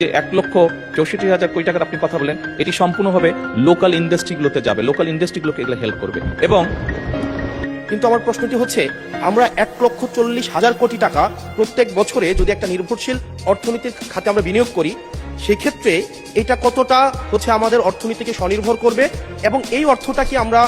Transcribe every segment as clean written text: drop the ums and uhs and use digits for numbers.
1,64,000 কোটি টাকার আপনি কথা বলেন, এটি সম্পূর্ণভাবে লোকাল ইন্ডাস্ট্রিগুলোতে যাবে, লোকাল ইন্ডাস্ট্রিগুলোকে এগুলো হেল্প করবে। এবং কিন্তু আমার প্রশ্নটি হচ্ছে, আমরা 1,40,000 কোটি টাকা প্রত্যেক বছরে যদি একটা নির্ভরশীল অর্থনীতির খাতে আমরা বিনিয়োগ করি, সেক্ষেত্রে এটা কতটা হচ্ছে আমাদের অর্থনীতিকে স্বনির্ভর করবে, এবং এই অর্থটা কি আমরা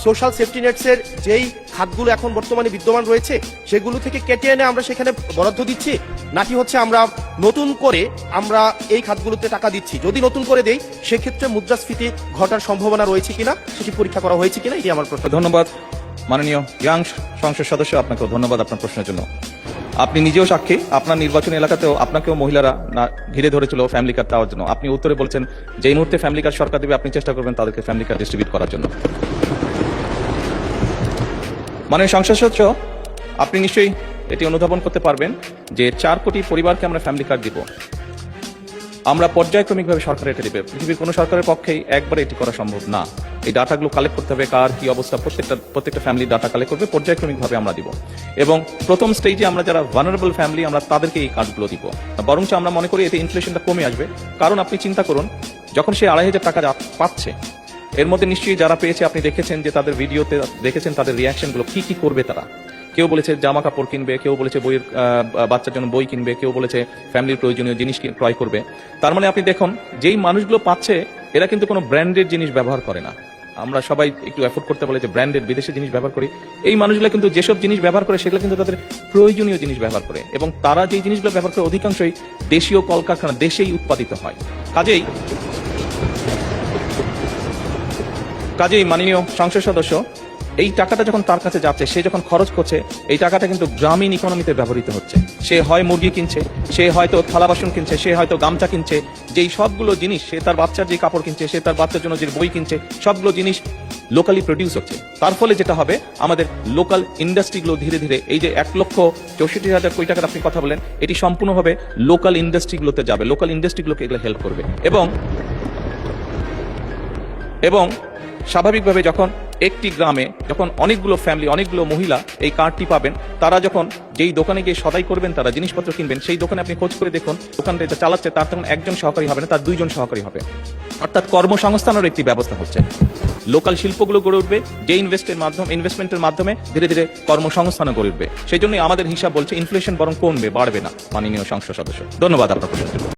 সোশ্যাল সেফটি নেটসের যেই খাতগুলো এখন বর্তমানে বিদ্যমান রয়েছে সেগুলো থেকে কেটে এনে আমরা সেখানে বরাদ্দ দিচ্ছি, নাকি হচ্ছে আমরা নতুন করে আমরা এই খাতগুলোতে টাকা দিচ্ছি? যদি নতুন করে দেই সেক্ষেত্রে মুদ্রাস্ফীতি ঘটার সম্ভাবনা রয়েছে কিনা, সেটি পরীক্ষা করা হয়েছে কিনা, এটি আমার প্রশ্ন। ধন্যবাদ মাননীয় ইয়াং সংসদ সদস্য, আপনাকে ধন্যবাদ আপনার প্রশ্নের জন্য। আপনি নিজেও সাক্ষী, আপনার নির্বাচনী এলাকাতেও আপনাকেও মহিলারা ঘিরে ধরেছিল ফ্যামিলি কার্ড দেওয়ার জন্য। আপনি উত্তরে বলছেন যেই মুহূর্তে ফ্যামিলি কার্ড সরকার দেবে আপনি চেষ্টা করবেন তাদেরকে ফ্যামিলি কার্ড ডিস্ট্রিবিউট করার জন্য। মাননীয় সংসদ সদস্য, আপনি নিশ্চয়ই এটি অনুধাবন করতে পারবেন যে 4 কোটি পরিবারকে আমরা ফ্যামিলি কার্ড দিব। আমরা পর্যায়ক্রমিকভাবে সরকার এটা দেবে। পৃথিবীর কোনো সরকারের পক্ষেই একবারে এটি করা সম্ভব না। এই ডাটাগুলো কালেক্ট করতে হবে, কার কি অবস্থা, প্রত্যেকটা ফ্যামিলির ডাটা কালেক্ট করবে, পর্যায়ক্রমিকভাবে আমরা দিব। এবং প্রথম স্টেজে আমরা যারা ভালনারেবল ফ্যামিলি আমরা তাদেরকে এই কার্ডগুলো দিব। বরঞ্চ আমরা মনে করি এতে ইনফ্লেশনটা কমে আসবে। কারণ আপনি চিন্তা করুন, যখন সে 2,500 টাকা পাচ্ছে, এর মধ্যে নিশ্চয়ই যারা পেয়েছে আপনি দেখেছেন যে তাদের ভিডিওতে দেখেছেন তাদের রিয়াকশনগুলো কি কি করবে তারা। কেউ বলেছে জামা কাপড় কিনবে, কেউ বলেছে বইয়ের বাচ্চার জন্য বই কিনবে, কেউ বলেছে ফ্যামিলির প্রয়োজনীয় জিনিস ক্রয় করবে। তার মানে আপনি দেখুন, যেই মানুষগুলো পাচ্ছে এরা কিন্তু কোনো ব্র্যান্ডেড জিনিস ব্যবহার করে না। আমরা সবাই একটু এফোর্ড করতে বলে যে ব্র্যান্ডেড বিদেশি জিনিস ব্যবহার করি। এই মানুষগুলো কিন্তু যেসব জিনিস ব্যবহার করে সেগুলো কিন্তু তাদের প্রয়োজনীয় জিনিস ব্যবহার করে, এবং তারা যেই জিনিসগুলো ব্যবহার করে অধিকাংশই দেশীয় কলকারখানা, দেশেই উৎপাদিত হয়। কাজেই মাননীয় সংসদ সদস্য, এই টাকাটা যখন তার কাছে যাচ্ছে, সে যখন খরচ করছে, এই টাকাটা কিন্তু গ্রামীণ ইকোনমিতে ব্যবহৃত হচ্ছে। সে হয় মুরগি কিনছে, সে হয়তো থালা বাসন কিনছে, সে হয়তো গামছা কিনছে, যেই সবগুলো জিনিস, সে তার বাচ্চার যে কাপড় কিনছে, সে তার বাচ্চার জন্য যে বই কিনছে, সবগুলো জিনিস লোকালি প্রডিউস হচ্ছে। তার ফলে যেটা হবে, আমাদের লোকাল ইন্ডাস্ট্রিগুলো ধীরে ধীরে, এই যে 1,64,000 কোটি টাকার আপনি কথা বলেন, এটি সম্পূর্ণভাবে লোকাল ইন্ডাস্ট্রিগুলোতে যাবে, লোকাল ইন্ডাস্ট্রিগুলোকে এগুলো হেল্প করবে। এবং স্বাভাবিকভাবে যখন একটি গ্রামে যখন অনেকগুলো ফ্যামিলি, অনেকগুলো মহিলা এই কার্ডটি পাবেন, তারা যখন যেই দোকানে গিয়ে সদাই করবেন, তারা জিনিসপত্র কিনবেন, সেই দোকানে আপনি খোঁজ করে দেখুন, দোকানটা এটা চালাচ্ছে তার তখন একজন সহকারী হবে না, তার 2 জন সহকারী হবে। অর্থাৎ কর্মসংস্থানের একটি ব্যবস্থা হচ্ছে। লোকাল শিল্পগুলো গড়ে উঠবে, যে ইনভেস্টমেন্টের মাধ্যমে ধীরে ধীরে কর্মসংস্থানও গড়ে উঠবে। সেই জন্যই আমাদের হিসাব বলছে ইনফ্লেশন বরং কমবে, বাড়বে না। মাননীয় সংসদ সদস্য, ধন্যবাদ আপনার প্রশ্নের জন্য।